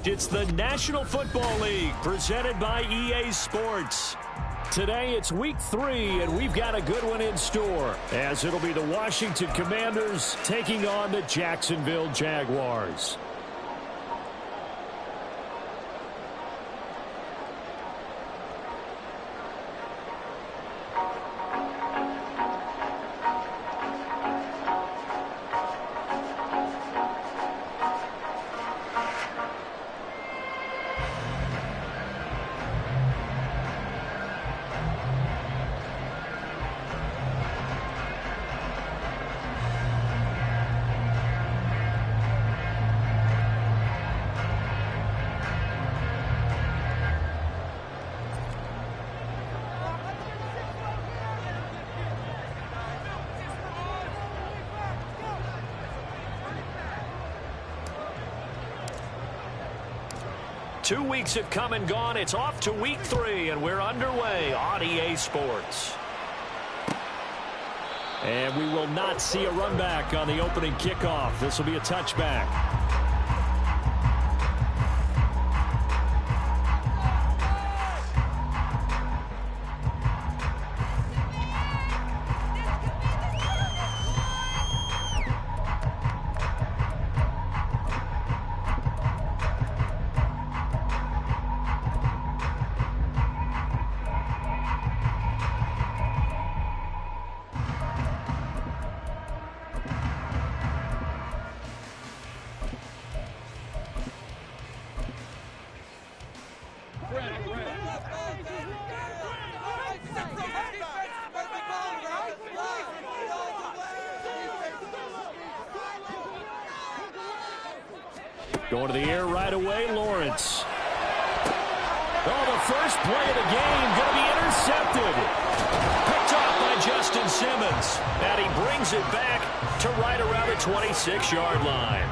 It's the National Football League presented by EA Sports. Today it's week 3, and we've got a good one in store, as it'll be the Washington Commanders taking on the Jacksonville Jaguars. Two weeks have come and gone. It's off to week 3, and we're underway on EA Sports. And we will not see a run back on the opening kickoff. This will be a touchback. Going to the air right away, Lawrence. Oh, the first play of the game going to be intercepted. Picked off by Justin Simmons. And he brings it back to right around the 26-yard line.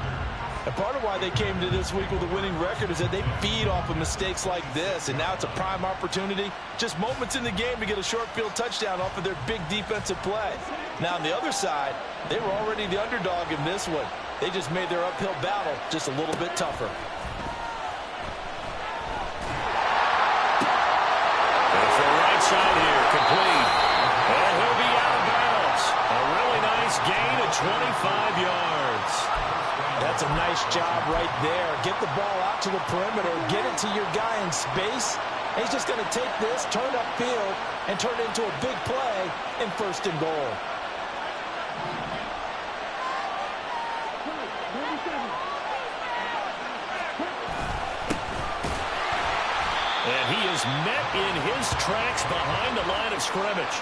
And part of why they came to this week with a winning record is that they feed off of mistakes like this. And now it's a prime opportunity. Just moments in the game to get a short field touchdown off of their big defensive play. Now on the other side, they were already the underdog in this one. They just made their uphill battle just a little bit tougher. And for the right side here, complete. And he'll be out of bounds. A really nice gain of 25 yards. That's a nice job right there. Get the ball out to the perimeter. Get it to your guy in space. And he's just going to take this, turn upfield, and turn it into a big play in 1st and goal. And he is met in his tracks behind the line of scrimmage.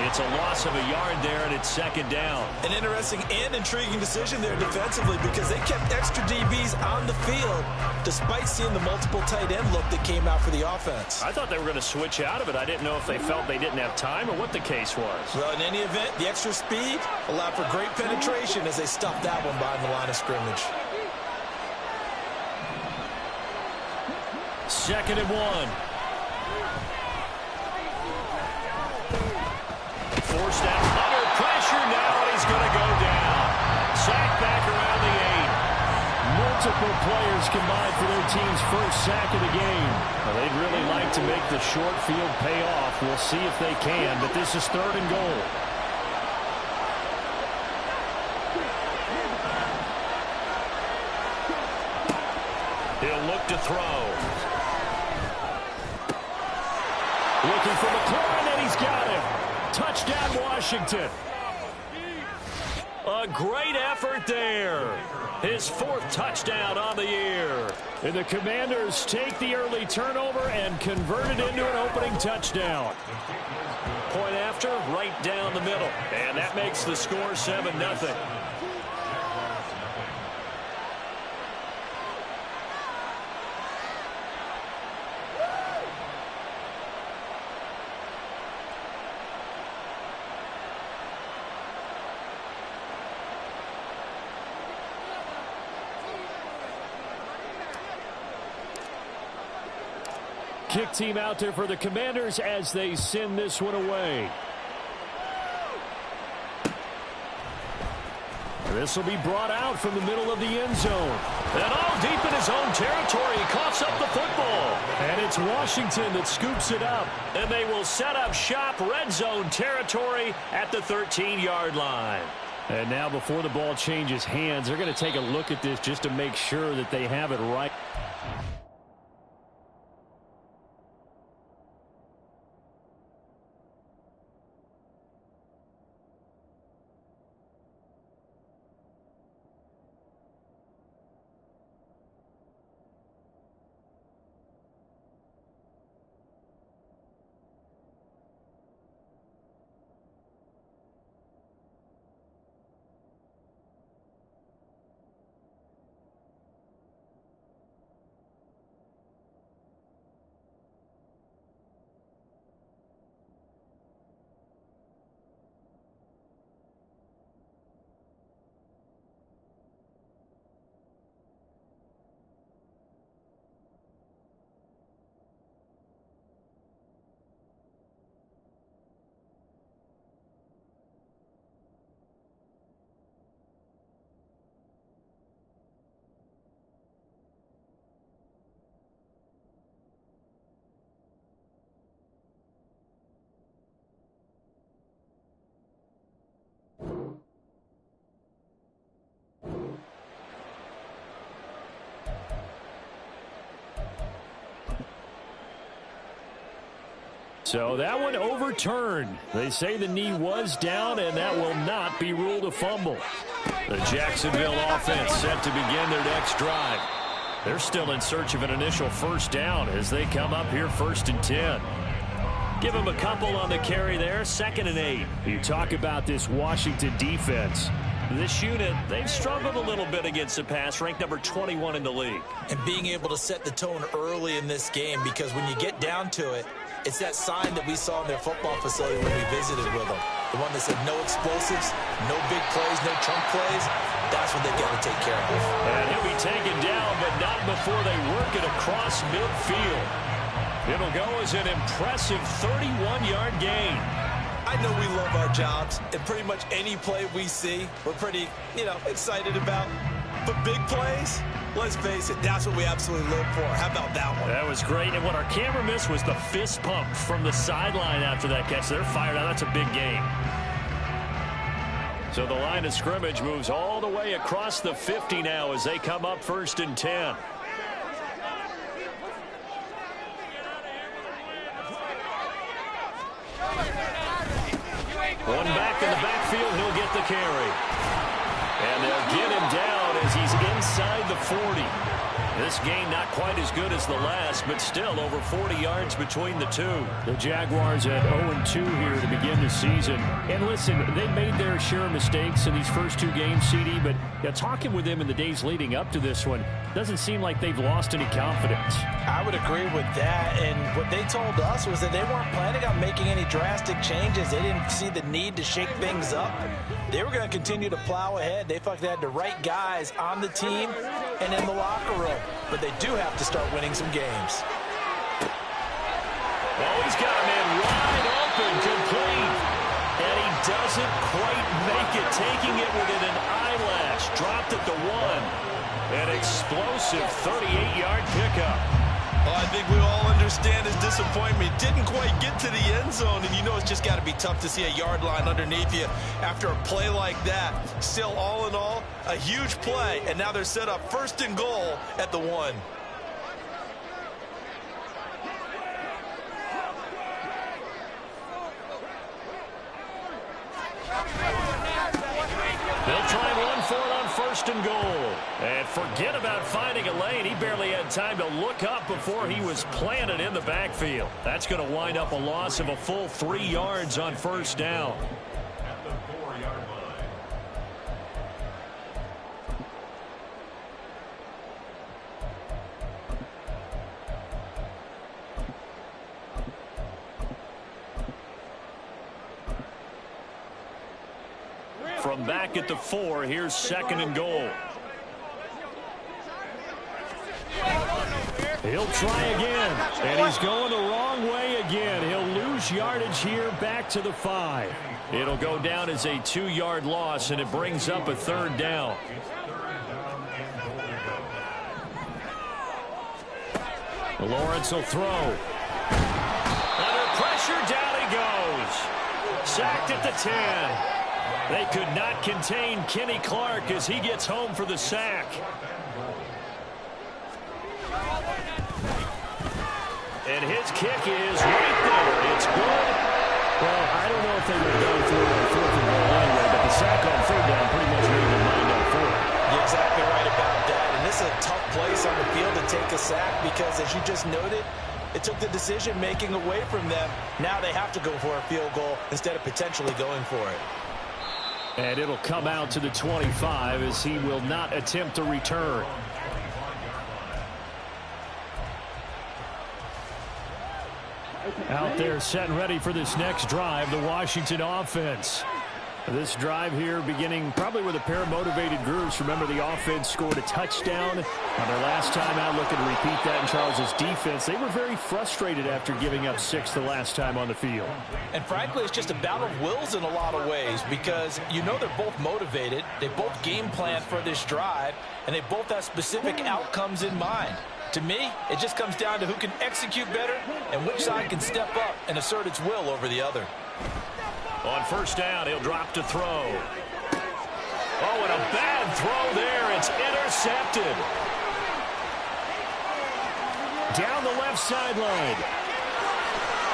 It's a loss of a yard there, and it's 2nd down. An interesting and intriguing decision there defensively because they kept extra DBs on the field despite seeing the multiple tight end look that came out for the offense. I thought they were going to switch out of it. I didn't know if they felt they didn't have time or what the case was. Well, in any event, the extra speed allowed for great penetration as they stuffed that one behind the line of scrimmage. 2nd and 1. Forced out under pressure now, and he's going to go down. Sack back around the 8. Multiple players combined for their team's first sack of the game. Well, they'd really like to make the short field pay off. We'll see if they can, but this is 3rd and goal. He'll look to throw. Looking for McLaurin, and he's got him. Touchdown, Washington. A great effort there. His 4th touchdown on the year. And the Commanders take the early turnover and convert it into an opening touchdown. Point after, right down the middle. And that makes the score 7-0. Kick team out there for the Commanders as they send this one away. This will be brought out from the middle of the end zone. And all deep in his own territory, he coughs up the football. And it's Washington that scoops it up. And they will set up shop, red zone territory at the 13-yard line. And now before the ball changes hands, they're going to take a look at this just to make sure that they have it right. So that one overturned. They say the knee was down, and that will not be ruled a fumble. The Jacksonville offense set to begin their next drive. They're still in search of an initial first down as they come up here 1st and 10. Give them a couple on the carry there, 2nd and 8. You talk about this Washington defense. This unit, they've struggled a little bit against the pass, ranked number 21 in the league. And being able to set the tone early in this game, because when you get down to it, it's that sign that we saw in their football facility when we visited with them. The one that said no explosives, no big plays, no chunk plays. That's what they've got to take care of. And he'll be taken down, but not before they work it across midfield. It'll go as an impressive 31-yard gain. I know we love our jobs, and pretty much any play we see, we're pretty, excited about. But big plays, let's face it, that's what we absolutely live for. How about that one? That was great, and what our camera missed was the fist pump from the sideline after that catch. They're fired out. That's a big gain. So the line of scrimmage moves all the way across the 50 now as they come up 1st and 10. One back in the backfield, he'll get the carry. And they'll get him down as he's inside the 40. This gain not quite as good as the last, but still over 40 yards between the two. The Jaguars at 0-2 here to begin the season. And listen, they made their share of mistakes in these first 2 games, CD, but talking with them in the days leading up to this one, doesn't seem like they've lost any confidence. I would agree with that, and what they told us was that they weren't planning on making any drastic changes. They didn't see the need to shake things up. They were going to continue to plow ahead. They felt they had the right guys on the team and in the locker room, but they do have to start winning some games. Oh, he's got a man wide open, complete. And he doesn't quite make it, taking it within an eyelash. Dropped at the 1. An explosive 38-yard pickup. Well, I think we all understand his disappointment. Didn't quite get to the end zone, and it's just got to be tough to see a yard line underneath you after a play like that. Still, all in all, a huge play, and now they're set up 1st and goal at the 1. They'll try and run for it on 1st and goal. And forget about finding a lane. He barely had time to look up before he was planted in the backfield. That's going to wind up a loss of a full 3 yards on 1st down. At the 4-yard line. From back at the 4, here's 2nd and goal. He'll try again, and he's going the wrong way again. He'll lose lose yardage here back to the 5. It'll go down as a 2-yard loss, and it brings up a 3rd down. Lawrence will throw. Under pressure, down he goes. Sacked at the 10. They could not contain Kenny Clark as he gets home for the sack. And his kick is right there. It's good. Well, I don't know if they would have gone through on 4th and goal anyway, but the sack on 3rd down pretty much made their mind up for it. You're exactly right about that. And this is a tough place on the field to take a sack because, as you just noted, it took the decision-making away from them. Now they have to go for a field goal instead of potentially going for it. And it'll come out to the 25 as he will not attempt to return. Out there set and ready for this next drive, the Washington offense. This drive here beginning probably with a pair of motivated groups. Remember, the offense scored a touchdown on their last time out, looking to repeat that in Charles' defense. They were very frustrated after giving up 6 the last time on the field. And frankly, it's just a battle of wills in a lot of ways because you know they're both motivated. They both game plan for this drive, and they both have specific outcomes in mind. To me, it just comes down to who can execute better and which side can step up and assert its will over the other. On 1st down, he'll drop to throw. Oh, and a bad throw there. It's intercepted. Down the left sideline.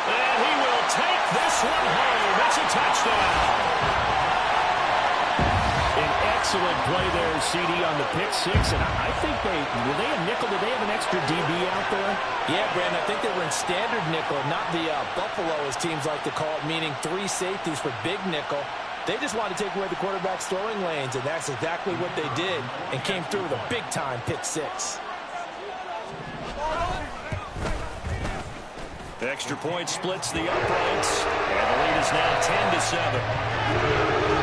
And he will take this one home. It's a touchdown. An excellent play there, CD, on the pick 6. And I think were they a nickel? Did they have an extra DB out there? Yeah, Brandon, I think they were in standard nickel, not the Buffalo, as teams like to call it, meaning 3 safeties for big nickel. They just wanted to take away the quarterback's throwing lanes, and that's exactly what they did and came through with a big-time pick 6. The extra point splits the uprights, and the lead is now 10-7.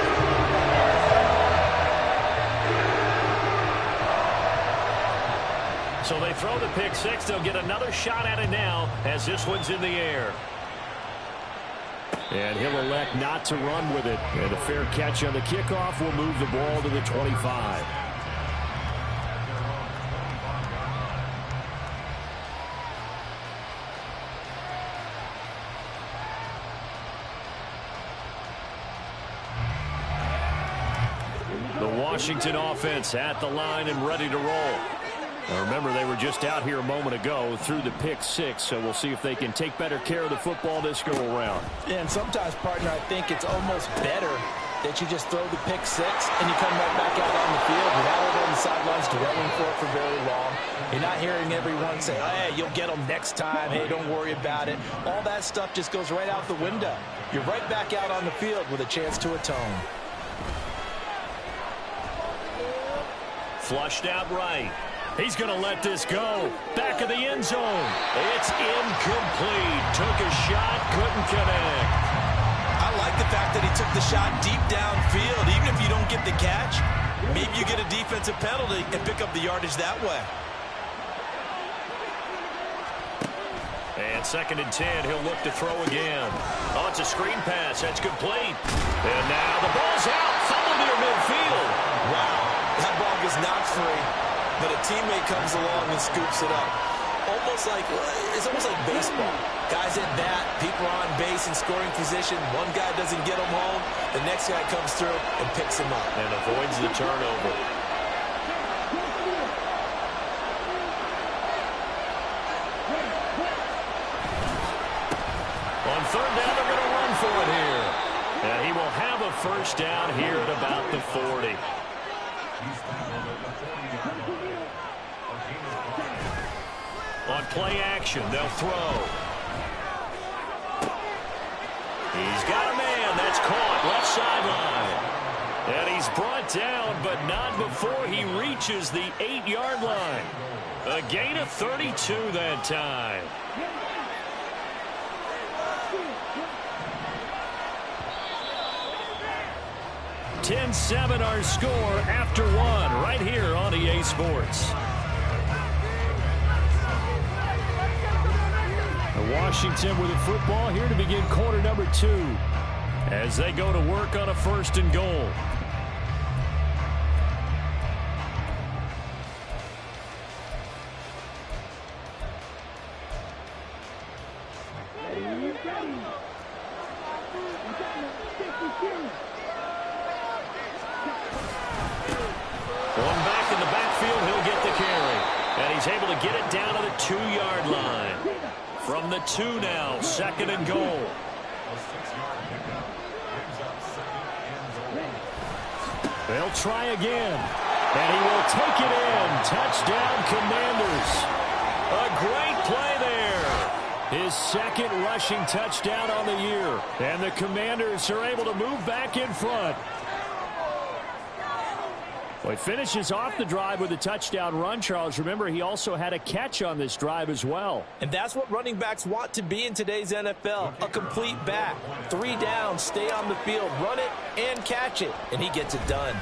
So they throw the pick 6. They'll get another shot at it now as this one's in the air. And he'll elect not to run with it. And a fair catch on the kickoff will move the ball to the 25. The Washington offense at the line and ready to roll. Now remember, they were just out here a moment ago through the pick 6, so we'll see if they can take better care of the football this go around. Yeah, and sometimes, partner, I think it's almost better that you just throw the pick 6 and you come right back out on the field. You're not over on the sidelines dwelling for it for very long. You're not hearing everyone say, oh, hey, you'll get them next time. Hey, don't worry about it. All that stuff just goes right out the window. You're right back out on the field with a chance to atone. Flushed out right. He's going to let this go. Back of the end zone. It's incomplete. Took a shot, couldn't connect. I like the fact that he took the shot deep downfield. Even if you don't get the catch, maybe you get a defensive penalty and pick up the yardage that way. And 2nd and 10, he'll look to throw again. Oh, it's a screen pass. That's complete. And now the ball's out. Fumble near midfield. Wow, that ball gets knocked free. But a teammate comes along and scoops it up. It's almost like baseball. Guys at bat, people are on base in scoring position. One guy doesn't get him home. The next guy comes through and picks him up. And avoids the turnover. On 3rd down, they're going to run for it here. And he will have a 1st down here at about the 40. On play action, they'll throw. He's got a man. That's caught. Left sideline. And he's brought down, but not before he reaches the 8-yard line. A gain of 32 that time. (10-7) our score after 1 right here on EA Sports. Washington with the football here to begin quarter number 2 as they go to work on a 1st and goal. Going back in the backfield, he'll get the carry. And he's able to get it down to the 2-yard line. From the 2 now, 2nd and goal. They'll try again. And he will take it in. Touchdown, Commanders. A great play there. His 2nd rushing touchdown on the year. And the Commanders are able to move back in front. Well, he finishes off the drive with a touchdown run, Charles. Remember, he also had a catch on this drive as well. And that's what running backs want to be in today's NFL, a complete back. 3 down, stay on the field, run it, and catch it. And he gets it done.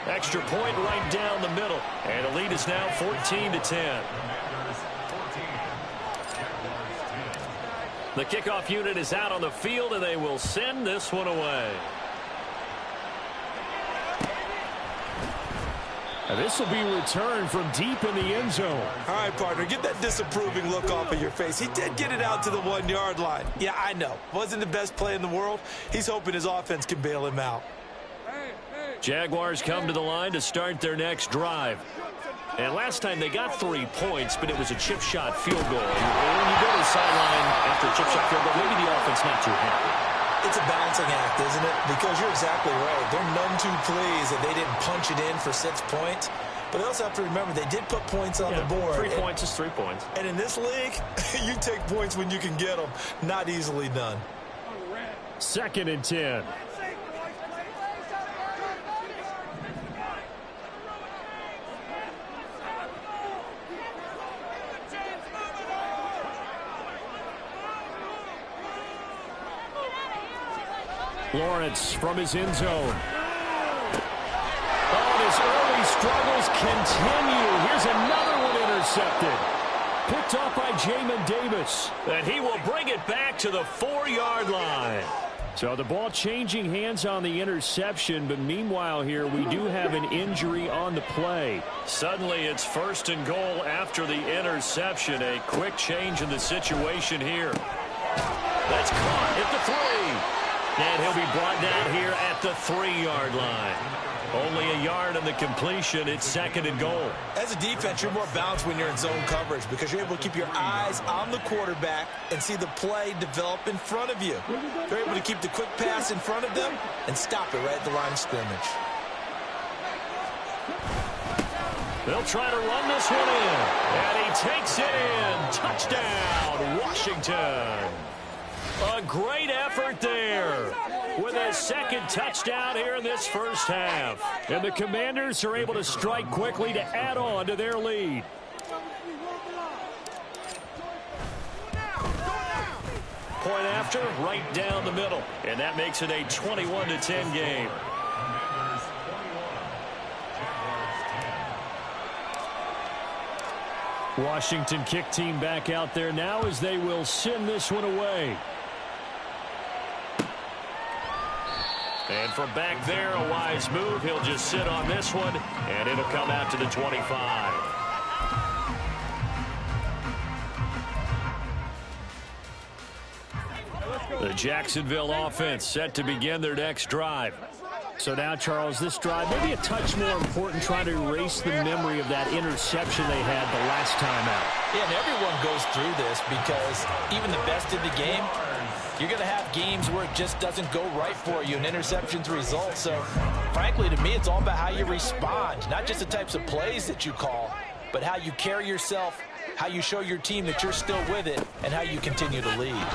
Extra point right down the middle. And the lead is now 14-10. The kickoff unit is out on the field, and they will send this one away. And this will be returned from deep in the end zone. All right, partner, get that disapproving look off of your face. He did get it out to the 1-yard line. Yeah, I know. Wasn't the best play in the world. He's hoping his offense can bail him out. Jaguars come to the line to start their next drive. And last time they got 3 points, but it was a chip shot field goal. And when you go to the sideline after a chip shot field goal, maybe the offense not too happy. It's a balancing act, isn't it? Because you're exactly right. They're none too pleased that they didn't punch it in for 6 points. But they also have to remember they did put points on the board. 3 points is 3 points. And in this league, you take points when you can get them. Not easily done. 2nd and 10. Lawrence from his end zone. Oh, and his early struggles continue. Here's another one intercepted. Picked off by Jamin Davis. And he will bring it back to the 4-yard line. So the ball changing hands on the interception, but meanwhile here we do have an injury on the play. Suddenly it's 1st and goal after the interception. A quick change in the situation here. That's caught at the 3. And he'll be brought down here at the 3-yard line. Only a yard on the completion. It's 2nd and goal. As a defense, you're more balanced when you're in zone coverage because you're able to keep your eyes on the quarterback and see the play develop in front of you. You're able to keep the quick pass in front of them and stop it right at the line of scrimmage. They'll try to run this one in. And he takes it in. Touchdown, Washington. A great effort there with a 2nd touchdown here in this first half. And the Commanders are able to strike quickly to add on to their lead. Point after, right down the middle. And that makes it a 21-10 game. Washington kick team back out there now as they will send this one away. And from back there, a wise move. He'll just sit on this one, and it'll come out to the 25. The Jacksonville offense set to begin their next drive. So now, Charles, this drive maybe a touch more important, trying to erase the memory of that interception they had the last time out. Yeah, and everyone goes through this because even the best in the game, you're going to have games where it just doesn't go right for you, and interceptions result. So, frankly, to me, it's all about how you respond, not just the types of plays that you call, but how you carry yourself, how you show your team that you're still with it, and how you continue to lead.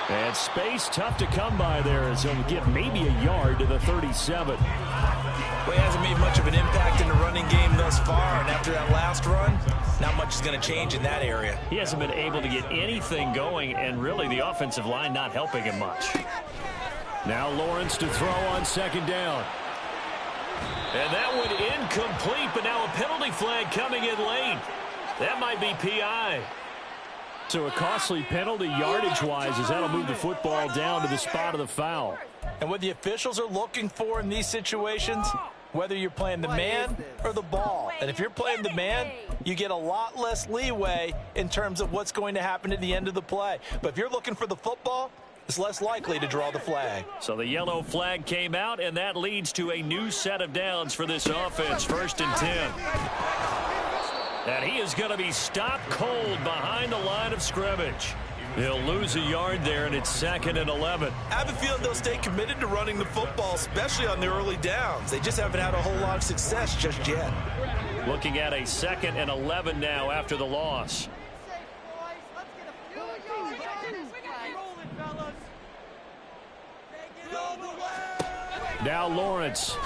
And space tough to come by there as he'll get maybe a yard to the 37. Well, he hasn't made much of an impact in the running game thus far, and after that last run, not much is going to change in that area. He hasn't been able to get anything going, and really the offensive line not helping him much. Now Lawrence to throw on 2nd down. And that one incomplete, but now a penalty flag coming in late. That might be PI. So a costly penalty yardage-wise as that'll move the football down to the spot of the foul. And what the officials are looking for in these situations, whether you're playing the man or the ball. And if you're playing the man, you get a lot less leeway in terms of what's going to happen at the end of the play. But if you're looking for the football, it's less likely to draw the flag. So the yellow flag came out, and that leads to a new set of downs for this offense. 1st and 10. And he is going to be stopped cold behind the line of scrimmage. He'll lose a yard there, and it's 2nd and 11. I have a feeling they'll stay committed to running the football, especially on the early downs. They just haven't had a whole lot of success just yet. Looking at a 2nd and 11 now after the loss. Now Lawrence.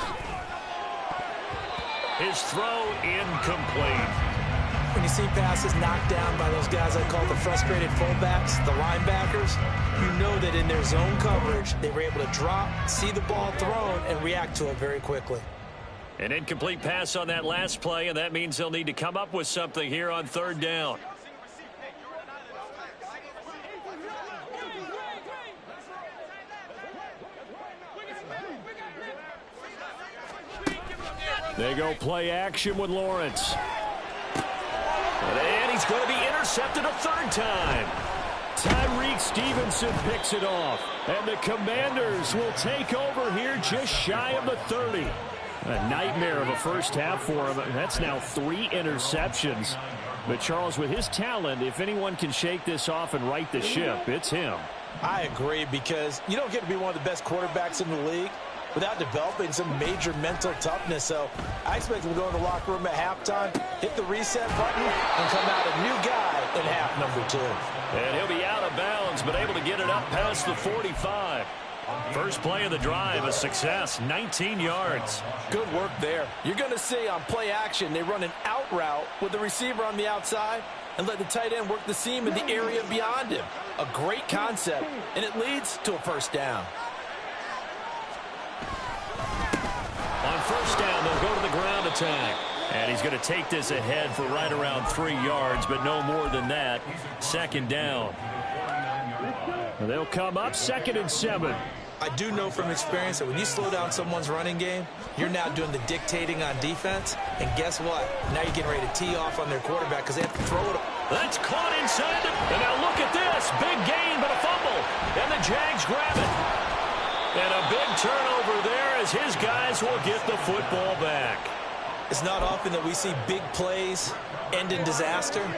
His throw incomplete. When you see passes knocked down by those guys I call the frustrated fullbacks, the linebackers, you know that in their zone coverage, they were able to drop, see the ball thrown, and react to it very quickly. An incomplete pass on that last play, and that means they'll need to come up with something here on 3rd down. They go play action with Lawrence. And he's going to be intercepted a 3rd time. Tyreek Stevenson picks it off. And the Commanders will take over here just shy of the 30. A nightmare of a first half for him. That's now 3 interceptions. But Charles, with his talent, if anyone can shake this off and right the ship, it's him. I agree, because you don't get to be one of the best quarterbacks in the league without developing some major mental toughness. So I expect him to go in the locker room at halftime, hit the reset button, and come out a new guy in half number 2. And he'll be out of bounds, but able to get it up past the 45. First play of the drive, a success, 19 yards. Good work there. You're going to see on play action, they run an out route with the receiver on the outside and let the tight end work the seam in the area beyond him. A great concept, and it leads to a 1st down. On 1st down, they'll go to the ground attack. And he's going to take this ahead for right around 3 yards, but no more than that. 2nd down. They'll come up 2nd and 7. I do know from experience that when you slow down someone's running game, you're now doing the dictating on defense. And guess what? Now you're getting ready to tee off on their quarterback because they have to throw it. That's caught inside. And now look at this. Big gain, but a fumble. And the Jags grab it. And a big turnover there as his guys will get the football back. It's not often that we see big plays end in disaster,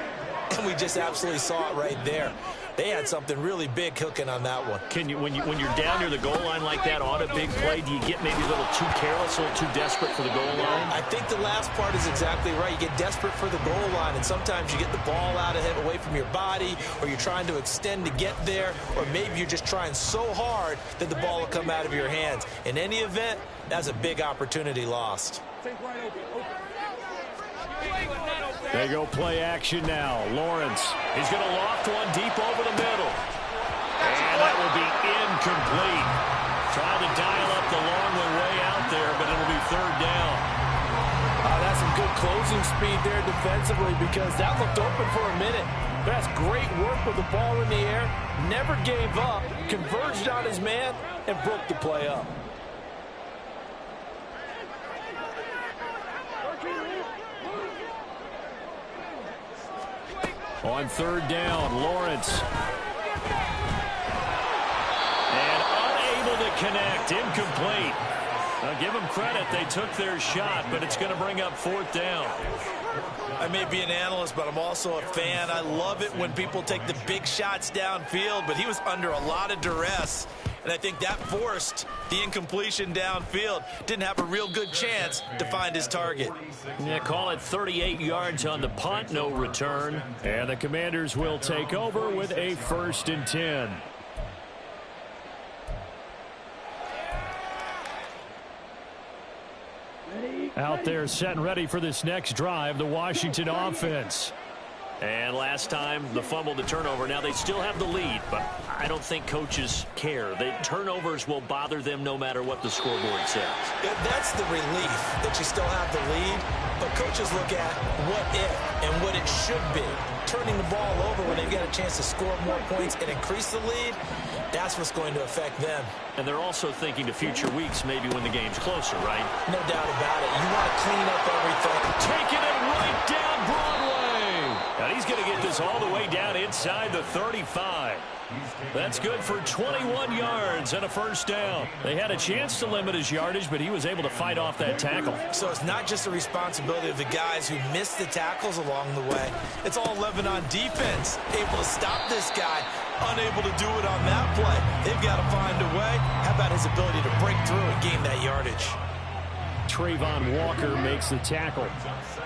and we just absolutely saw it right there. They had something really big cooking on that one. Can you, when you're down near the goal line like that on a big play, do you get maybe a little too careless, a little too desperate for the goal line? I think the last part is exactly right. You get desperate for the goal line, and sometimes you get the ball out of it, away from your body, or you're trying to extend to get there, or maybe you're just trying so hard that the ball will come out of your hands. In any event, that's a big opportunity lost. They go play action now. Lawrence, he's going to loft one deep over the middle. And that will be incomplete. Trying to dial up the long one way out there, but it'll be 3rd down. That's some good closing speed there defensively, because that looked open for a minute. That's great work with the ball in the air. Never gave up, converged on his man, and broke the play up. On 3rd down, Lawrence. And unable to connect, incomplete. Now give them credit, they took their shot, but it's going to bring up 4th down. I may be an analyst, but I'm also a fan. I love it when people take the big shots downfield, but he was under a lot of duress. And I think that forced the incompletion downfield. Didn't have a real good chance to find his target. Yeah, call it 38 yards on the punt, no return. And the Commanders will take over with a 1st and 10. Out there set and ready for this next drive, the Washington offense. And last time, the fumble, the turnover. Now, they still have the lead, but I don't think coaches care. The turnovers will bother them no matter what the scoreboard says. Yeah, that's the relief that you still have the lead, but coaches look at what if and what it should be. turning the ball over when they've got a chance to score more points and increase the lead, that's what's going to affect them. And they're also thinking to future weeks, maybe when the game's closer, right? No doubt about it. You want to clean up everything. Taking it right down Broadway. And he's going to get this all the way down inside the 35. That's good for 21 yards and a first down. They had a chance to limit his yardage, but he was able to fight off that tackle. So it's not just the responsibility of the guys who missed the tackles along the way. It's all Lebanon defense, able to stop this guy, unable to do it on that play. They've got to find a way. How about his ability to break through and gain that yardage? Trayvon Walker makes the tackle.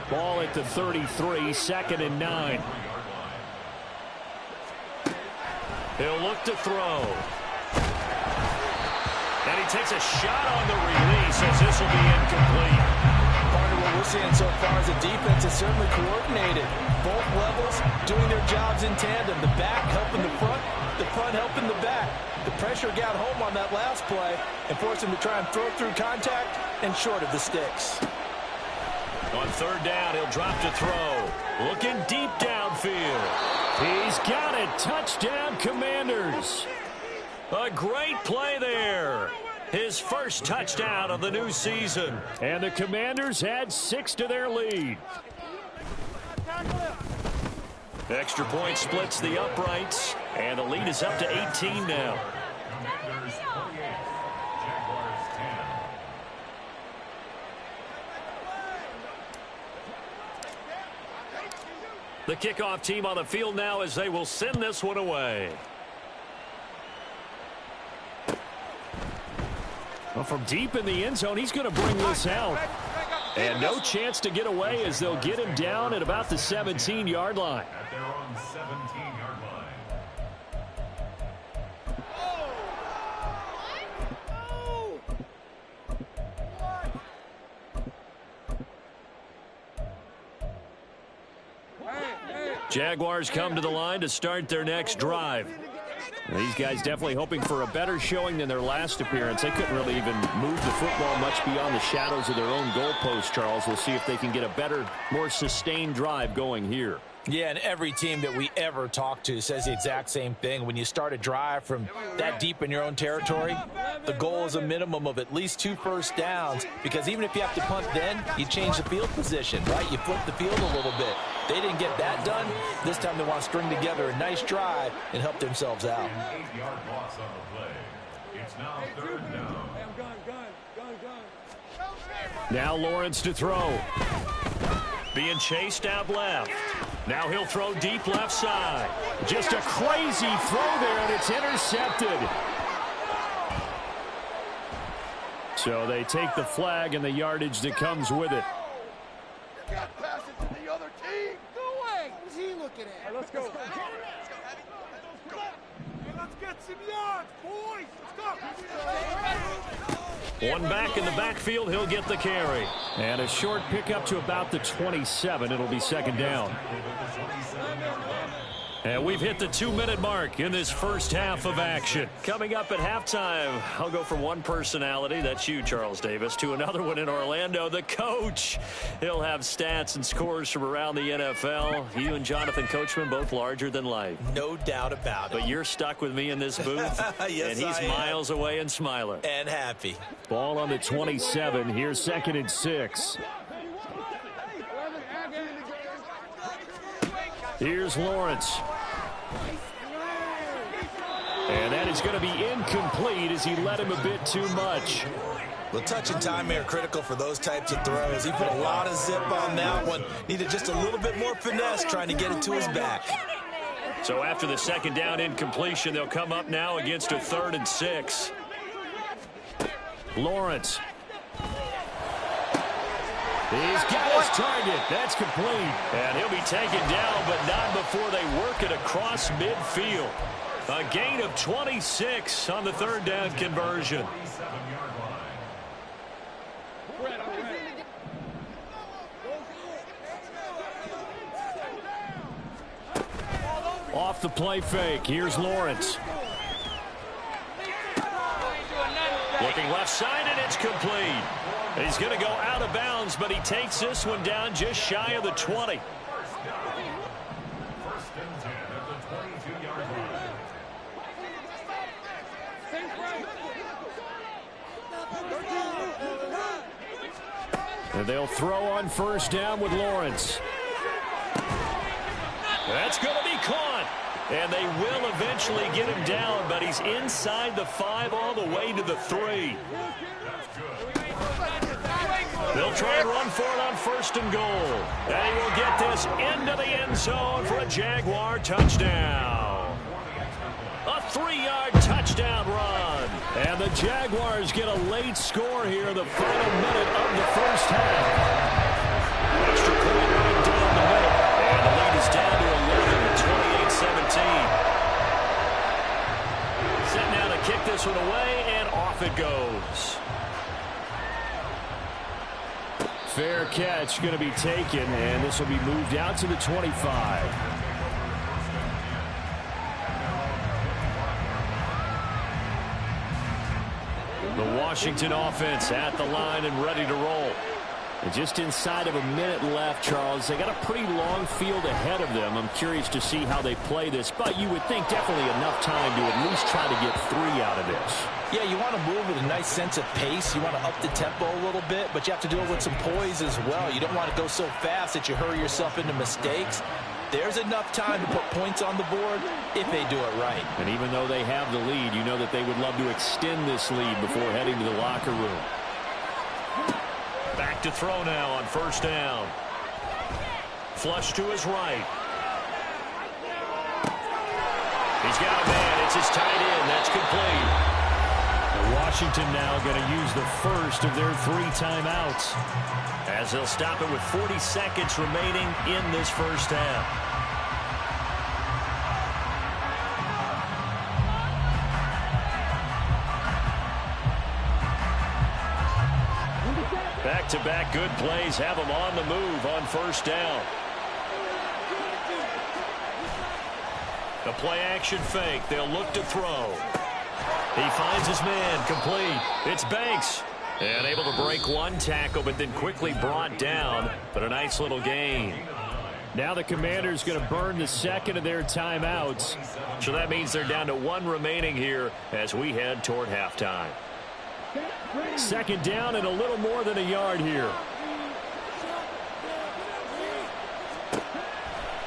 Ball at the 33, 2nd and 9. He'll look to throw. And he takes a shot on the release as this will be incomplete. Partner, what we're seeing so far is the defense is certainly coordinated. Both levels doing their jobs in tandem. The back helping the front helping the back. The pressure got home on that last play and forced him to try and throw through contact and short of the sticks. On 3rd down, he'll drop to throw. Looking deep downfield. He's got it. Touchdown, Commanders. A great play there. His first touchdown of the new season. And the Commanders add 6 to their lead. Extra point splits the uprights. And the lead is up to 18 now. The kickoff team on the field now as they will send this one away. Well, from deep in the end zone, he's going to bring this out. And no chance to get away as they'll get him down at about the 17-yard line. At their own 17-yard line. Jaguars come to the line to start their next drive. These guys definitely hoping for a better showing than their last appearance. They couldn't really even move the football much beyond the shadows of their own goalpost, Charles. We'll see if they can get a better, more sustained drive going here. Yeah, and every team that we ever talk to says the exact same thing. When you start a drive from that deep in your own territory, the goal is a minimum of at least 2 first downs, because even if you have to punt then, you change the field position, right? You flip the field a little bit. They didn't get that done. This time they want to string together a nice drive and help themselves out. 8-yard loss on the play. It's now 3rd down. Now Lawrence to throw. Being chased out left. Now he'll throw deep left side. Just a crazy throw there, and it's intercepted. So they take the flag and the yardage that comes with it. Got pass it to the other team. No way. What's he looking at? Let's go. Let's get some yards, boys. Let's go. One back in the backfield, he'll get the carry. And a short pickup to about the 27. It'll be 2nd down. And we've hit the 2-minute mark in this first half of action. Coming up at halftime, I'll go from one personality, that's you, Charles Davis, to another one in Orlando, the coach. He'll have stats and scores from around the NFL. You and Jonathan Coachman, both larger than life. No doubt about it. But you're stuck with me in this booth, yes, and he's miles away and smiling. And happy. Ball on the 27. Here's 2nd and 6. Here's Lawrence. And that is going to be incomplete as he led him a bit too much. Well, touch and time are critical for those types of throws. He put a lot of zip on that one. Needed just a little bit more finesse trying to get it to his back. So after the 2nd down incompletion, they'll come up now against a 3rd and 6. Lawrence. He's got his target. That's complete. And he'll be taken down, but not before they work it across midfield. A gain of 26 on the 3rd down conversion. Off the play fake. Here's Lawrence. Looking left side, and it's complete. He's going to go out of bounds, but he takes this one down just shy of the 20. And they'll throw on first down with Lawrence. That's going to be caught. And they will eventually get him down, but he's inside the 5 all the way to the 3. They'll try and run for it on first and goal. And he will get this into the end zone for a Jaguar touchdown. A 3-yard touchdown run. And the Jaguars get a late score here in the final minute of the first half. Extra point right down the middle. And the lead is down to 11, 28-17. Set now to kick this one away, and off it goes. Fair catch going to be taken, and this will be moved out to the 25. The Washington offense at the line and ready to roll. And just inside of a minute left, Charles. They got a pretty long field ahead of them. I'm curious to see how they play this, but you would think definitely enough time to at least try to get 3 out of this. Yeah, you want to move with a nice sense of pace. You want to up the tempo a little bit, but you have to do it with some poise as well. You don't want to go so fast that you hurry yourself into mistakes. There's enough time to put points on the board if they do it right. And even though they have the lead, you know that they would love to extend this lead before heading to the locker room. Back to throw now on first down. Flush to his right. He's got a man. It's his tight end. That's complete. Washington now going to use the first of their 3 timeouts, as they'll stop it with 40 seconds remaining in this first half. Back-to-back good plays have them on the move on first down. The play-action fake. They'll look to throw. He finds his man, complete. It's Banks. And able to break one tackle, but then quickly brought down. But a nice little gain. Now the Commanders going to burn the second of their timeouts. So that means they're down to 1 remaining here as we head toward halftime. Second down and a little more than a yard here.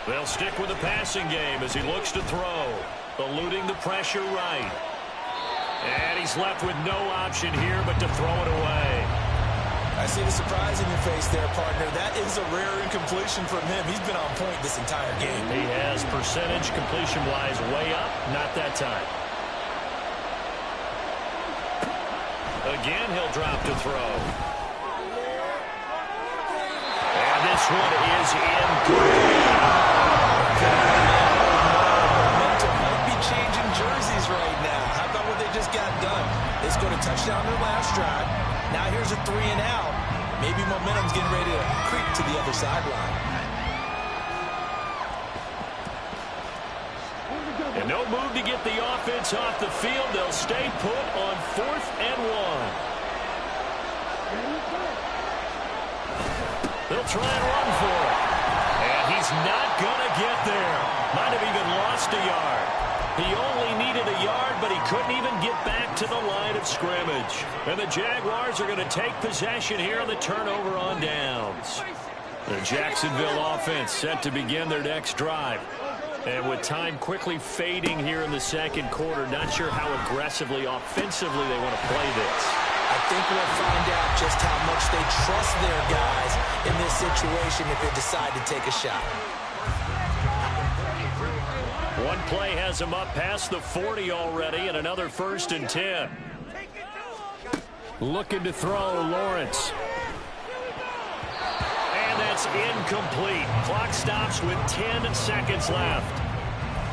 They'll stick with the passing game as he looks to throw. Eluding the pressure right. And he's left with no option here but to throw it away. I see the surprise in your face there, partner. That is a rare incompletion from him. He's been on point this entire game. He has percentage completion-wise way up. Not that time. Again, he'll drop to throw. And this one is incomplete. Momentum might be changing jerseys right now. How about what they just got done? They scored a touchdown their last drive. Now here's a 3 and out. Maybe momentum's getting ready to creep to the other sideline. And no move to get the offense off the field. They'll stay put on 4th and 1. They'll try and run for it. And he's not going to get there. Might have even lost a yard. He only needed a yard, but he couldn't even get back to the line of scrimmage. And the Jaguars are going to take possession here on the turnover on downs. The Jacksonville offense set to begin their next drive. And with time quickly fading here in the second quarter, not sure how aggressively, offensively they want to play this. I think we'll find out just how much they trust their guys in this situation if they decide to take a shot. One play has him up past the 40 already, and another 1st and 10. Looking to throw, Lawrence. And that's incomplete. Clock stops with 10 seconds left.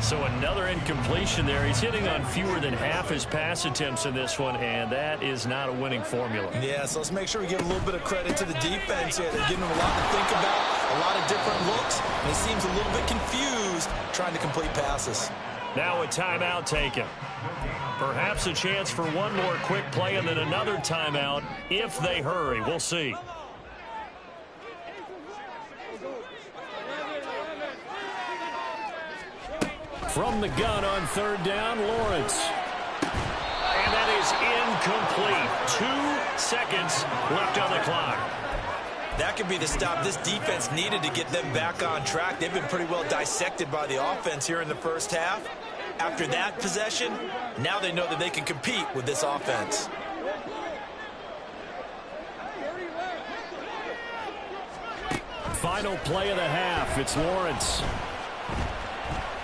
So another incompletion there. He's hitting on fewer than half his pass attempts in this one, and that is not a winning formula. Yeah, so let's make sure we give a little bit of credit to the defense here. They're giving him a lot to think about, a lot of different looks, and he seems a little bit confused trying to complete passes. Now a timeout taken. Perhaps a chance for one more quick play and then another timeout if they hurry. We'll see. From the gun on third down, Lawrence. And that is incomplete. 2 seconds left on the clock. That could be the stop this defense needed to get them back on track. They've been pretty well dissected by the offense here in the first half. After that possession, now they know that they can compete with this offense. Final play of the half. It's Lawrence.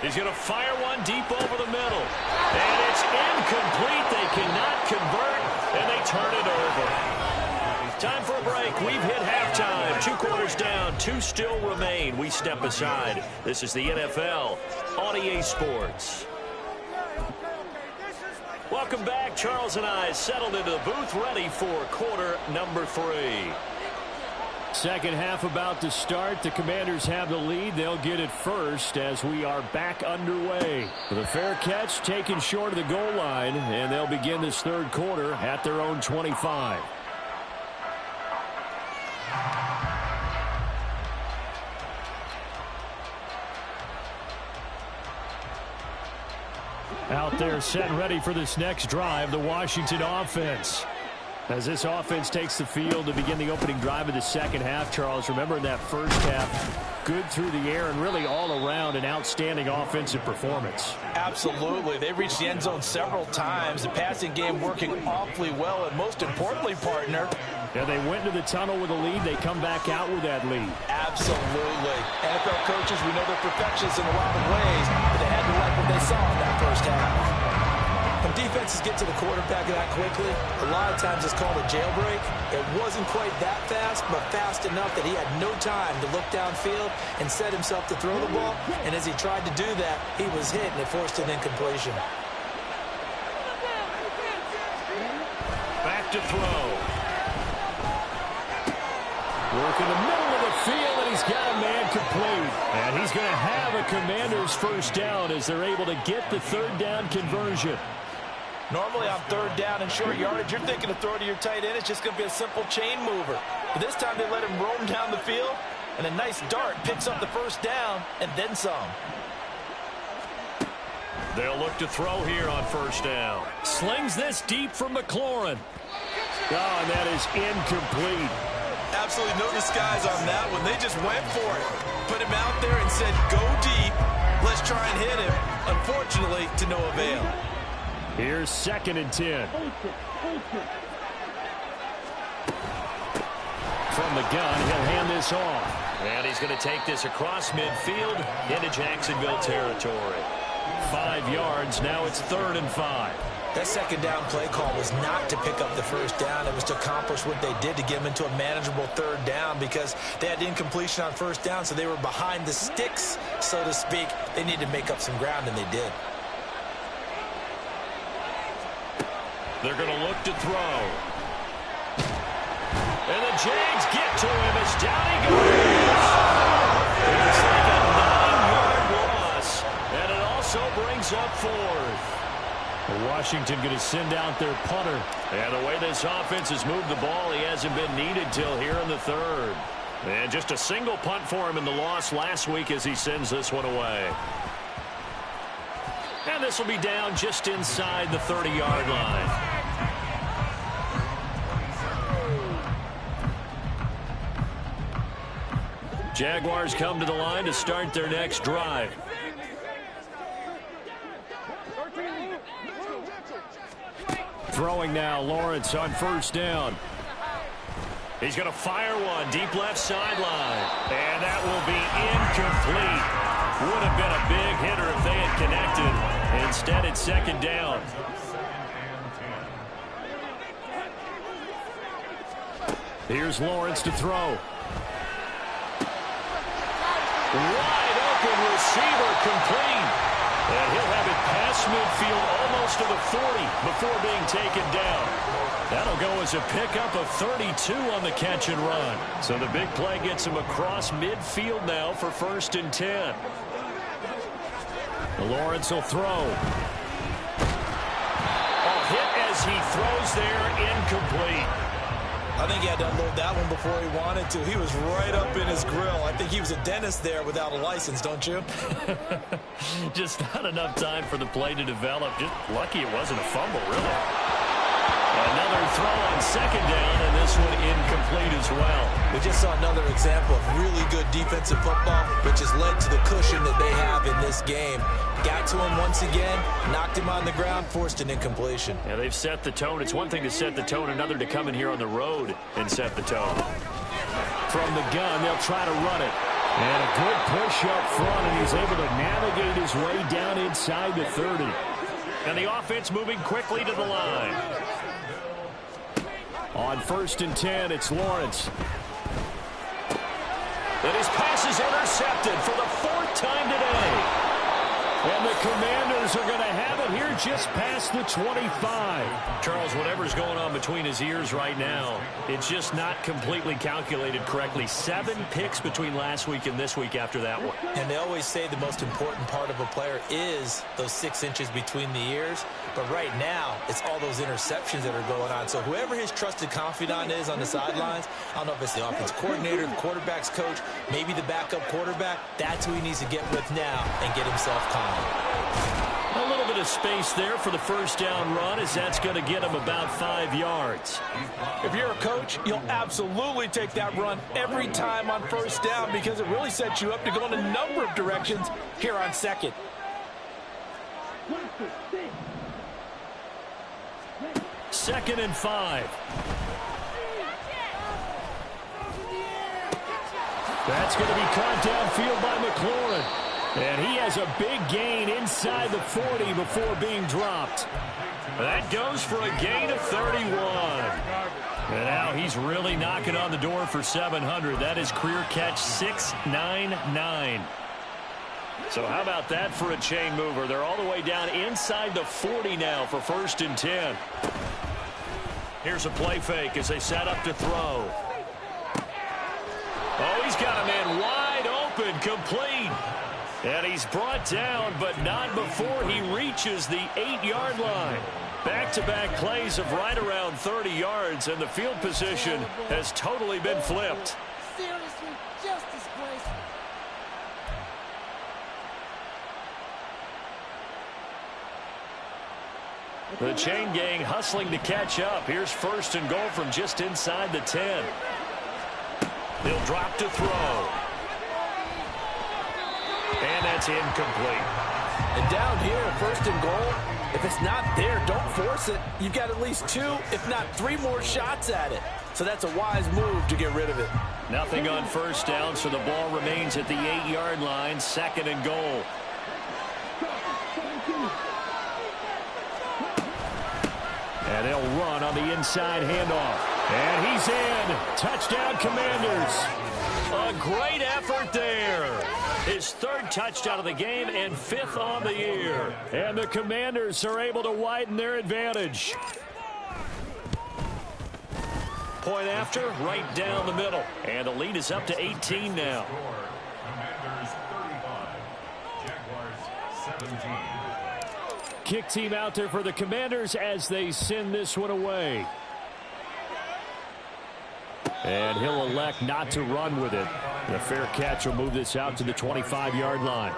He's going to fire one deep over the middle. And it's incomplete. They cannot convert, and they turn it over. Time for a break. We've hit halftime. 2 quarters down. 2 still remain. We step aside. This is the NFL on EA Sports. Welcome back. Charles and I settled into the booth, ready for quarter number 3. Second half about to start. The Commanders have the lead. They'll get it first as we are back underway. With a fair catch taken short of the goal line, and they'll begin this third quarter at their own 25. Out there set and ready for this next drive, the Washington offense. As this offense takes the field to begin the opening drive of the second half, Charles, remember in that first half, good through the air and really all around an outstanding offensive performance. Absolutely. They reached the end zone several times. The passing game working awfully well, and most importantly, partner, yeah, they went into the tunnel with a lead. They come back out with that lead. Absolutely. NFL coaches, we know they're perfectionists in a lot of ways, but they had to like what they saw in that first half. When defenses get to the quarterback that quickly, a lot of times it's called a jailbreak. It wasn't quite that fast, but fast enough that he had no time to look downfield and set himself to throw the ball. And as he tried to do that, he was hit, and it forced an incompletion. Back to throw. Work in the middle of the field, and he's got a man complete. And he's going to have a Commanders first down as they're able to get the third down conversion. Normally on third down and short yardage, you're thinking to throw to your tight end. It's just going to be a simple chain mover. But this time they let him roam down the field, and a nice dart picks up the first down and then some. They'll look to throw here on first down. Slings this deep from McLaurin. Oh, and that is incomplete. Absolutely no disguise on that one. They just went for it. Put him out there and said, go deep. Let's try and hit him. Unfortunately, to no avail. Here's 2nd and 10. From the gun, he'll hand this off. And he's going to take this across midfield into Jacksonville territory. 5 yards. Now it's 3rd and 5. That second down play call was not to pick up the first down. It was to accomplish what they did to get them into a manageable third down because they had incompletion on first down, so they were behind the sticks, so to speak. They needed to make up some ground, and they did. They're going to look to throw. And the Jags get to him as down he goes. It's like a 9-yard loss, and it also brings up 4th. Washington going to send out their punter. And the way this offense has moved the ball, he hasn't been needed till here in the 3rd. And just a single punt for him in the loss last week as he sends this one away. And this will be down just inside the 30-yard line. Jaguars come to the line to start their next drive. Throwing now, Lawrence on first down. He's going to fire one deep left sideline. And that will be incomplete. Would have been a big hitter if they had connected. Instead, it's 2nd down. Here's Lawrence to throw. Wide open receiver complete. And he'll have it past midfield almost to the 40 before being taken down. That'll go as a pickup of 32 on the catch and run. So the big play gets him across midfield now for 1st and 10. Lawrence will throw. A hit as he throws there, incomplete. I think he had to unload that one before he wanted to. He was right up in his grill. I think he was a dentist there without a license, don't you? Just not enough time for the play to develop. Just lucky it wasn't a fumble, really. Another throw on second down, and this one incomplete as well. We just saw another example of really good defensive football, which has led to the cushion that they have in this game. Got to him once again, knocked him on the ground, forced an incompletion. Yeah, they've set the tone. It's one thing to set the tone, another to come in here on the road and set the tone. From the gun, they'll try to run it. And a good push up front, and he's able to navigate his way down inside the 30. And the offense moving quickly to the line. On 1st and 10, it's Lawrence. And his pass is intercepted for the 4th time today. And the Commanders are going to have it here just past the 25. Charles, whatever's going on between his ears right now, it's just not completely calculated correctly. 7 picks between last week and this week after that one. And they always say the most important part of a player is those 6 inches between the ears. But right now, it's all those interceptions that are going on. So whoever his trusted confidant is on the sidelines, I don't know if it's the offense coordinator, the quarterback's coach, maybe the backup quarterback, that's who he needs to get with now and get himself calm. A little bit of space there for the first down run, as that's going to get him about 5 yards. If you're a coach, you'll absolutely take that run every time on 1st down because it really sets you up to go in a number of directions here on 2nd. 2nd and 5. That's going to be caught downfield by McLaurin. And he has a big gain inside the 40 before being dropped. That goes for a gain of 31. And now he's really knocking on the door for 700. That is career catch 699. So how about that for a chain mover? They're all the way down inside the 40 now for 1st and 10. Here's a play fake as they set up to throw. Oh, he's got a man wide open, complete. And he's brought down, but not before he reaches the 8-yard line. Back-to-back plays of right around 30 yards, and the field position has totally been flipped. Seriously, just disgraceful. The chain gang hustling to catch up. Here's 1st and goal from just inside the 10. They'll drop to throw. And that's incomplete. And down here, 1st and goal, if it's not there, don't force it. You've got at least 2, if not 3 more shots at it. So that's a wise move to get rid of it. Nothing on 1st down, so the ball remains at the 8-yard line, 2nd and goal. And they'll run on the inside handoff. And he's in. Touchdown, Commanders. A great effort there. His 3rd touchdown of the game and 5th on the year. And the Commanders are able to widen their advantage. Point after, right down the middle. And the lead is up to 18 now. Commanders 35, Jaguars 17. Kick team out there for the Commanders as they send this one away. And he'll elect not to run with it. The fair catch will move this out to the 25-yard line.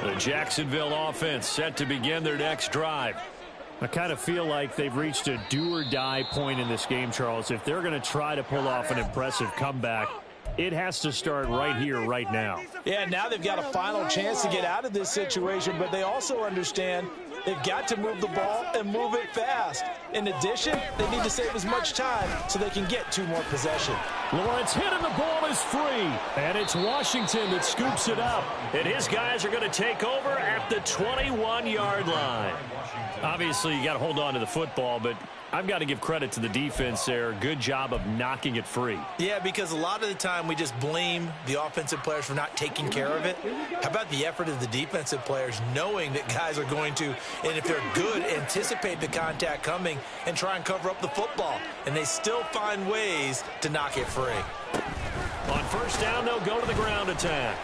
The Jacksonville offense set to begin their next drive. I kind of feel like they've reached a do-or-die point in this game, Charles. If they're going to try to pull off an impressive comeback, it has to start right here, right now. Yeah, now they've got a final chance to get out of this situation, but they also understand they've got to move the ball and move it fast. In addition, they need to save as much time so they can get 2 more possessions. Lawrence hit and the ball is free. And it's Washington that scoops it up. And his guys are going to take over at the 21-yard line. Obviously, you got to hold on to the football, but I've got to give credit to the defense there. Good job of knocking it free. Yeah, because a lot of the time we just blame the offensive players for not taking care of it. How about the effort of the defensive players knowing that guys are going to, and if they're good, anticipate the contact coming and try and cover up the football. And they still find ways to knock it free. On 1st down, they'll go to the ground attack.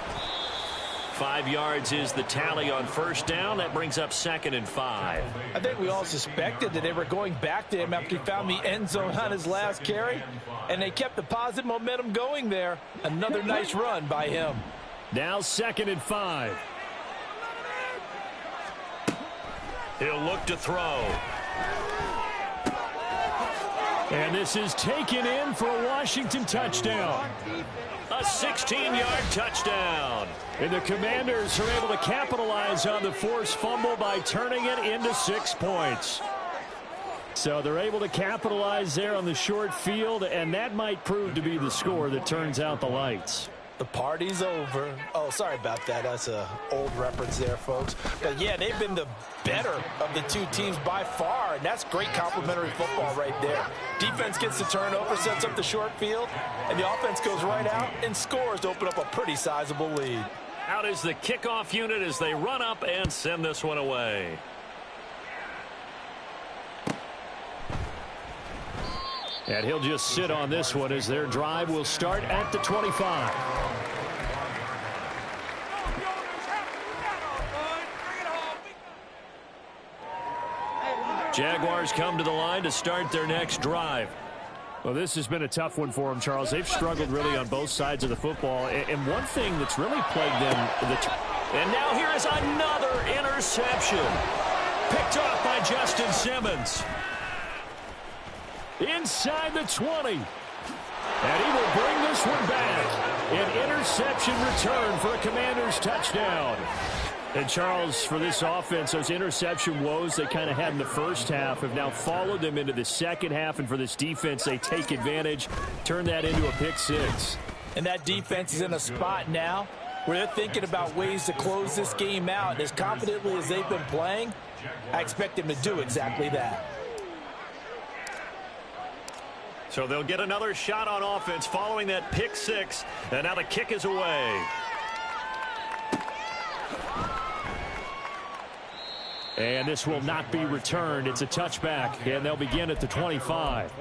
5 yards is the tally on first down. That brings up 2nd and 5. I think we all suspected that they were going back to him after he found the end zone on his last carry, and they kept the positive momentum going there. Another nice run by him. Now 2nd and 5. He'll look to throw. And this is taken in for a Washington touchdown. A 16-yard touchdown. And the Commanders are able to capitalize on the forced fumble by turning it into 6 points. So they're able to capitalize there on the short field, and that might prove to be the score that turns out the lights. The party's over. Oh, sorry about that. That's an old reference there, folks. But, yeah, they've been the better of the two teams by far, and that's great complimentary football right there. Defense gets the turnover, sets up the short field, and the offense goes right out and scores to open up a pretty sizable lead. Out is the kickoff unit as they run up and send this one away. And he'll just sit on this one as their drive will start at the 25. Jaguars come to the line to start their next drive. Well, this has been a tough one for them, Charles. They've struggled really on both sides of the football. And one thing that's really plagued them... And now here is another interception. Picked off by Justin Simmons. Inside the 20. And he will bring this one back. An interception return for a Commanders touchdown. And, Charles, for this offense, those interception woes they kind of had in the first half have now followed them into the second half. And for this defense, they take advantage, turn that into a pick six. And that defense is in a spot now where they're thinking about ways to close this game out. And as confidently as they've been playing, I expect them to do exactly that. So they'll get another shot on offense following that pick six. And now the kick is away. And this will not be returned. It's a touchback, and they'll begin at the 25.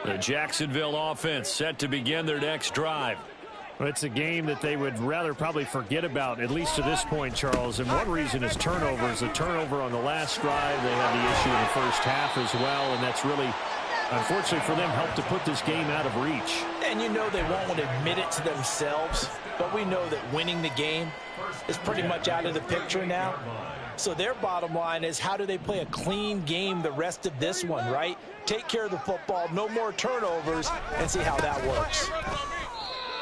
The Jacksonville offense set to begin their next drive. Well, it's a game that they would rather probably forget about, at least to this point, Charles. And one reason is turnovers. A turnover on the last drive. They had the issue in the first half as well, and that's really, unfortunately for them, helped to put this game out of reach. And you know they won't want to admit it to themselves, but we know that winning the game is pretty much out of the picture now. So their bottom line is, how do they play a clean game the rest of this one, right? Take care of the football, no more turnovers, and see how that works.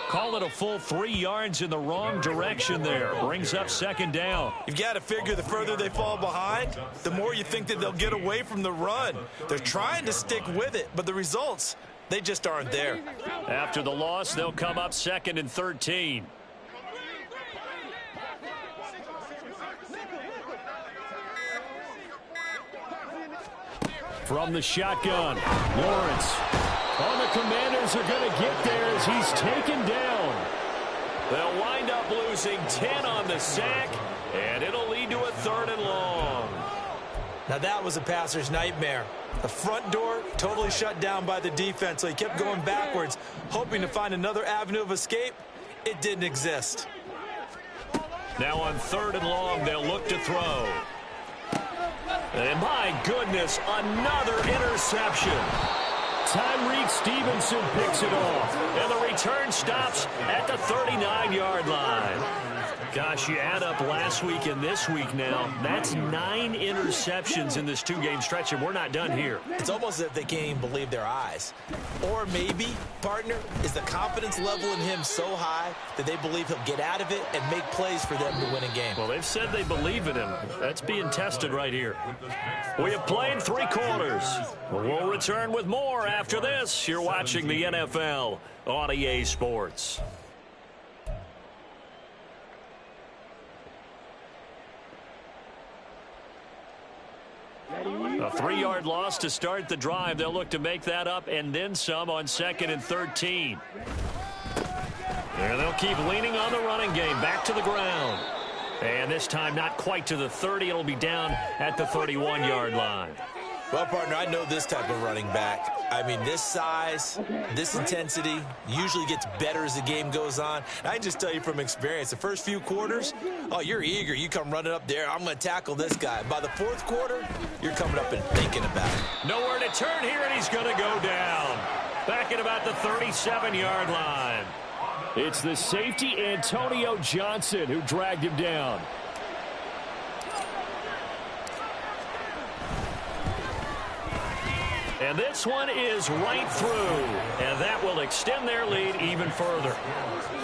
Call it a full 3 yards in the wrong direction there. Brings up second down. You've got to figure the further they fall behind, the more you think that they'll get away from the run. They're trying to stick with it, but the results, they just aren't there. After the loss, they'll come up 2nd and 13. From the shotgun, Lawrence. Oh, the Commanders are going to get there as he's taken down. They'll wind up losing 10 on the sack, and it'll lead to a 3rd and long. Now that was a passer's nightmare. The front door totally shut down by the defense, so he kept going backwards, hoping to find another avenue of escape. It didn't exist. Now on 3rd and long, they'll look to throw. And my goodness, another interception. Tyreek Stevenson picks it off, and the return stops at the 39-yard line. Gosh, you add up last week and this week now, that's 9 interceptions in this 2-game stretch, and we're not done here. It's almost as if they can't even believe their eyes. Or maybe, partner, is the confidence level in him so high that they believe he'll get out of it and make plays for them to win a game. Well, they've said they believe in him. That's being tested right here. We have played 3 quarters. We'll return with more after this. You're watching the NFL on EA Sports. A 3-yard loss to start the drive. They'll look to make that up and then some on 2nd and 13. There they'll keep leaning on the running game. Back to the ground. And this time not quite to the 30. It'll be down at the 31-yard line. Well, partner, I know this type of running back. I mean, this size, this intensity usually gets better as the game goes on. And I can just tell you from experience, the first few quarters, oh, you're eager. You come running up there, I'm going to tackle this guy. By the fourth quarter, you're coming up and thinking about it. Nowhere to turn here, and he's going to go down. Back at about the 37-yard line. It's the safety, Antonio Johnson, who dragged him down. And this one is right through, and that will extend their lead even further.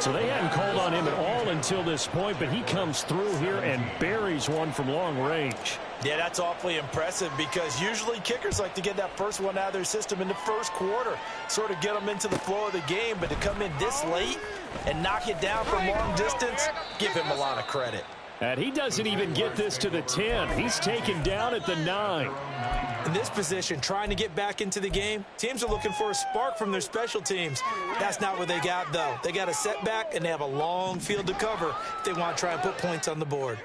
So they hadn't called on him at all until this point, but he comes through here and buries one from long range. Yeah, that's awfully impressive because usually kickers like to get that first one out of their system in the first quarter, sort of get them into the flow of the game, but to come in this late and knock it down from long distance, give him a lot of credit. And he doesn't even get this to the 10. He's taken down at the 9. In this position, trying to get back into the game, teams are looking for a spark from their special teams. That's not what they got, though. They got a setback, and they have a long field to cover if they want to try and put points on the board.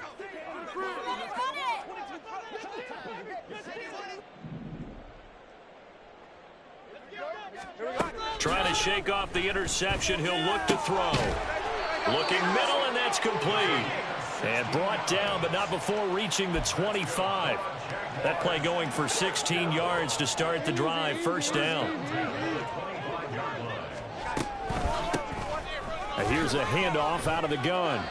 Trying to shake off the interception. He'll look to throw. Looking middle, and that's complete. And brought down, but not before reaching the 25. That play going for 16 yards to start the drive. First down. And here's a handoff out of the gun.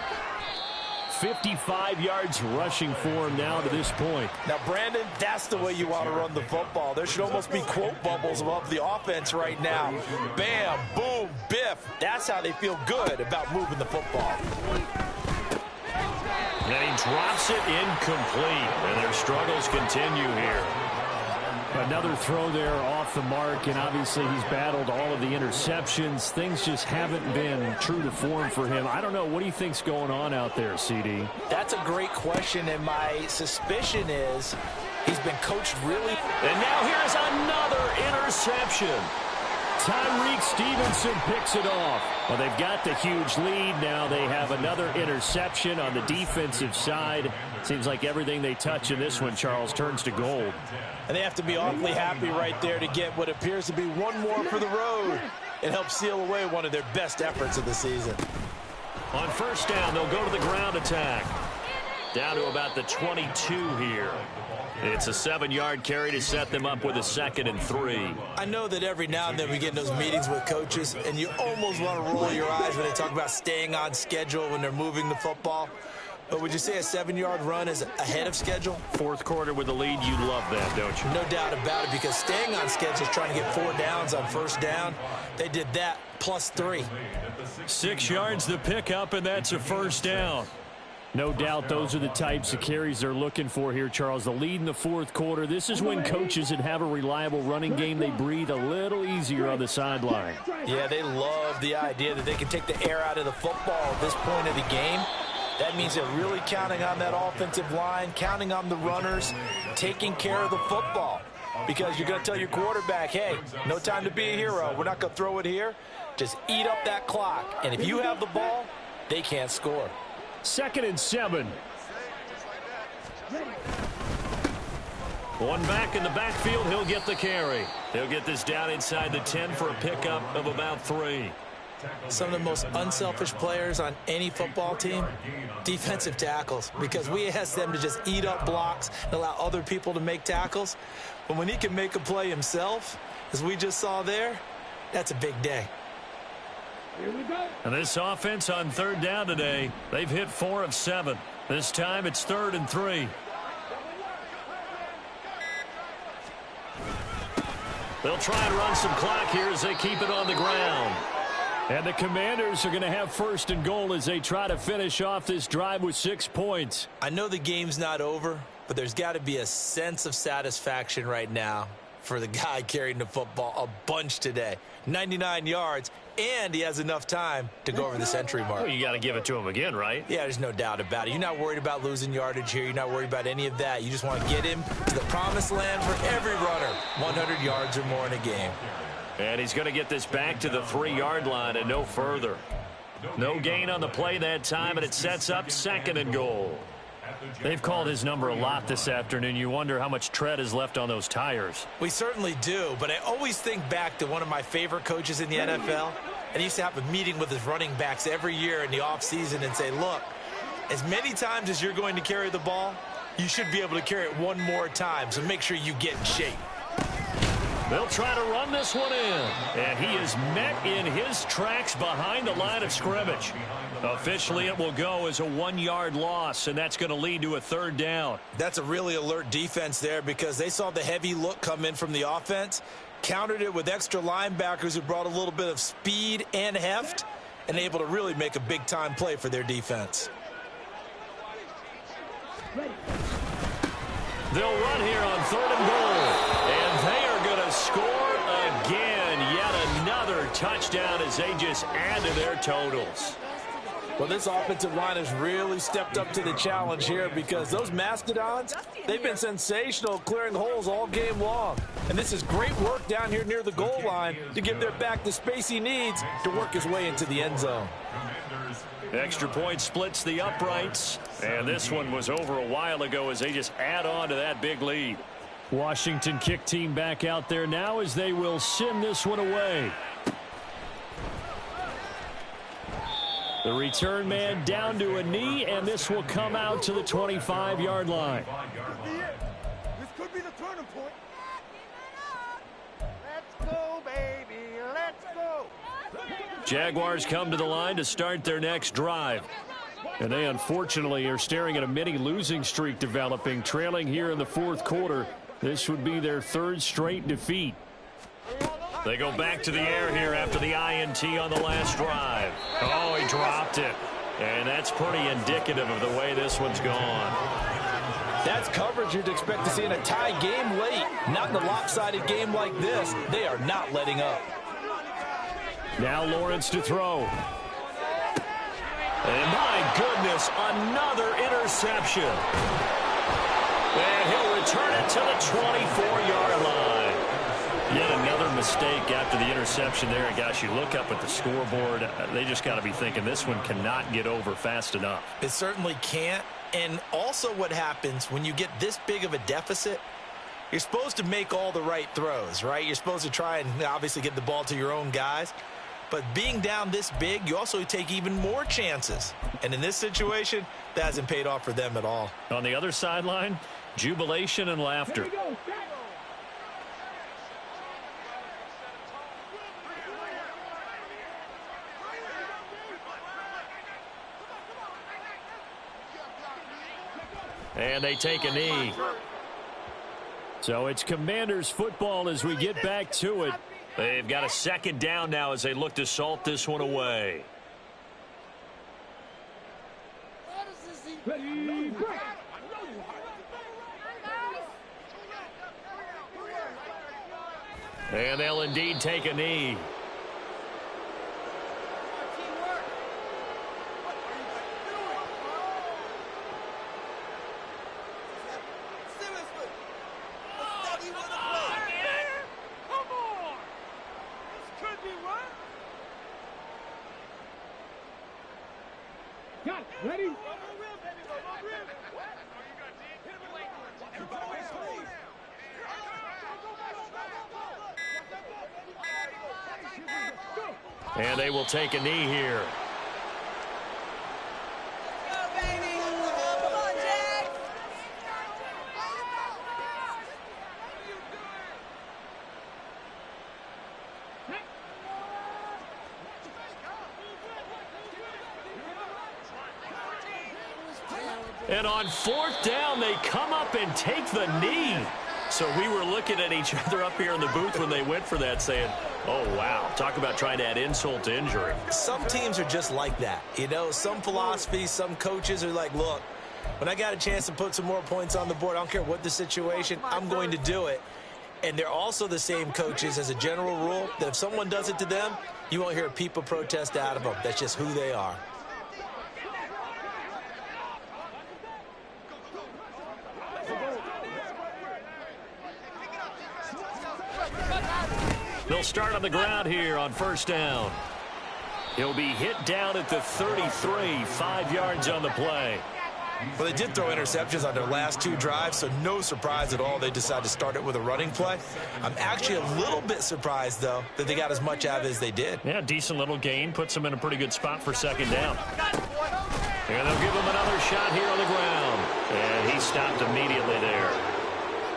55 yards rushing for him now to this point. Now, Brandon, that's the way you want to run the football. There should almost be quote bubbles above the offense right now. Bam, boom, biff. That's how they feel good about moving the football. And he drops it incomplete. And their struggles continue here. Another throw there off the mark, and obviously he's battled all of the interceptions. Things just haven't been true to form for him. I don't know. What do you think's going on out there, CD? That's a great question, and my suspicion is he's been coached really. And now here's another interception. Tyreek Stevenson picks it off. Well, they've got the huge lead. Now they have another interception on the defensive side. Seems like everything they touch in this one, Charles, turns to gold. And they have to be awfully happy right there to get what appears to be one more for the road. It helps seal away one of their best efforts of the season. On first down, they'll go to the ground attack. Down to about the 22 here. It's a 7-yard carry to set them up with a 2nd and 3. I know that every now and then we get in those meetings with coaches, and you almost want to roll your eyes when they talk about staying on schedule when they're moving the football. But would you say a 7-yard run is ahead of schedule? Fourth quarter with the lead, you love that, don't you? No doubt about it, because staying on schedule is trying to get 4 downs on first down. They did that plus 3. 6 yards the pickup, and that's a first down. No doubt those are the types of carries they're looking for here, Charles. The lead in the fourth quarter. This is when coaches that have a reliable running game, they breathe a little easier on the sideline. Yeah, they love the idea that they can take the air out of the football at this point of the game. That means they're really counting on that offensive line, counting on the runners, taking care of the football. Because you're going to tell your quarterback, hey, no time to be a hero. We're not going to throw it here. Just eat up that clock. And if you have the ball, they can't score. 2nd and 7. One back in the backfield. He'll get the carry. He'll get this down inside the 10 for a pickup of about 3. Some of the most unselfish players on any football team, defensive tackles, because we ask them to just eat up blocks and allow other people to make tackles. But when he can make a play himself, as we just saw there, that's a big day. And this offense on third down today, they've hit 4 of 7. This time it's 3rd and 3. They'll try and run some clock here as they keep it on the ground. And the Commanders are going to have 1st and goal as they try to finish off this drive with 6 points. I know the game's not over, but there's got to be a sense of satisfaction right now for the guy carrying the football a bunch today. 99 yards, and he has enough time to go over the century mark. Well, you got to give it to him again, right? Yeah, there's no doubt about it. You're not worried about losing yardage here. You're not worried about any of that. You just want to get him to the promised land for every runner. 100 yards or more in a game. And he's going to get this back to the 3-yard line and no further. No gain on the play that time, and it sets up 2nd and goal. They've called his number a lot this afternoon. You wonder how much tread is left on those tires. We certainly do, but I always think back to one of my favorite coaches in the NFL. And he used to have a meeting with his running backs every year in the offseason and say, look, as many times as you're going to carry the ball, you should be able to carry it one more time, so make sure you get in shape. They'll try to run this one in, and he is met in his tracks behind the line of scrimmage. Officially, it will go as a 1-yard loss, and that's going to lead to a 3rd down. That's a really alert defense there because they saw the heavy look come in from the offense, countered it with extra linebackers who brought a little bit of speed and heft, and able to really make a big-time play for their defense. They'll run here on 3rd and goal, and they are going to score again. Yet another touchdown as they just add to their totals. Well, this offensive line has really stepped up to the challenge here because those Mastodons, they've been sensational clearing holes all game long. And this is great work down here near the goal line to give their back the space he needs to work his way into the end zone. Extra point splits the uprights, and this one was over a while ago as they just add on to that big lead. Washington kick team back out there now as they will send this one away. The return man down to a knee, and this will come out to the 25-yard line. This could be the turning point. Let's go, baby. Let's go. Jaguars come to the line to start their next drive. And they unfortunately are staring at a mini losing streak developing, trailing here in the 4th quarter. This would be their 3rd straight defeat. They go back to the air here after the INT on the last drive. Oh, he dropped it. And that's pretty indicative of the way this one's gone. That's coverage you'd expect to see in a tie game late. Not in a lopsided game like this. They are not letting up. Now Lawrence to throw. And my goodness, another interception. And he'll return it to the 24-yard line. Yet another mistake after the interception there. And gosh, you look up at the scoreboard, they just got to be thinking this one cannot get over fast enough. It certainly can't. And also what happens when you get this big of a deficit, you're supposed to make all the right throws, right? You're supposed to try and obviously get the ball to your own guys. But being down this big, you also take even more chances. And in this situation, that hasn't paid off for them at all. On the other sideline, jubilation and laughter. And they take a knee. So it's Commanders football as we get back to it. They've got a 2nd down now as they look to salt this one away. And they'll indeed take a knee. Ready? And they will take a knee here. And on 4th down, they come up and take the knee. So we were looking at each other up here in the booth when they went for that saying, oh, wow, talk about trying to add insult to injury. Some teams are just like that. You know, some philosophies, some coaches are like, look, when I got a chance to put some more points on the board, I don't care what the situation, I'm going to do it. And they're also the same coaches as a general rule that if someone does it to them, you won't hear a peep of protest out of them. That's just who they are. They'll start on the ground here on 1st down. He'll be hit down at the 33, 5 yards on the play. Well, they did throw interceptions on their last 2 drives, so no surprise at all they decided to start it with a running play. I'm actually a little bit surprised, though, that they got as much out of it as they did. Yeah, decent little gain. Puts them in a pretty good spot for second down. And they'll give him another shot here on the ground. And he stopped immediately there.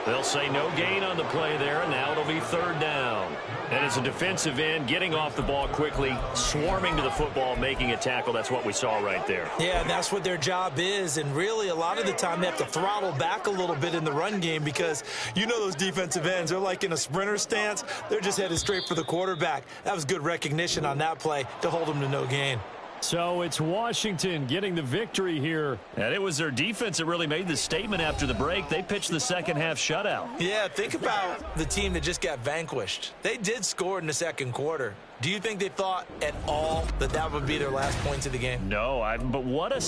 They'll say no gain on the play there, and now it'll be third down. And as a defensive end, getting off the ball quickly, swarming to the football, making a tackle, that's what we saw right there. Yeah, that's what their job is, and really a lot of the time they have to throttle back a little bit in the run game because you know those defensive ends, they're like in a sprinter stance. They're just headed straight for the quarterback. That was good recognition on that play to hold them to no gain. So it's Washington getting the victory here. And it was their defense that really made the statement after the break. They pitched the second half shutout. Yeah, think about the team that just got vanquished. They did score in the second quarter. Do you think they thought at all that that would be their last points of the game? No, but what a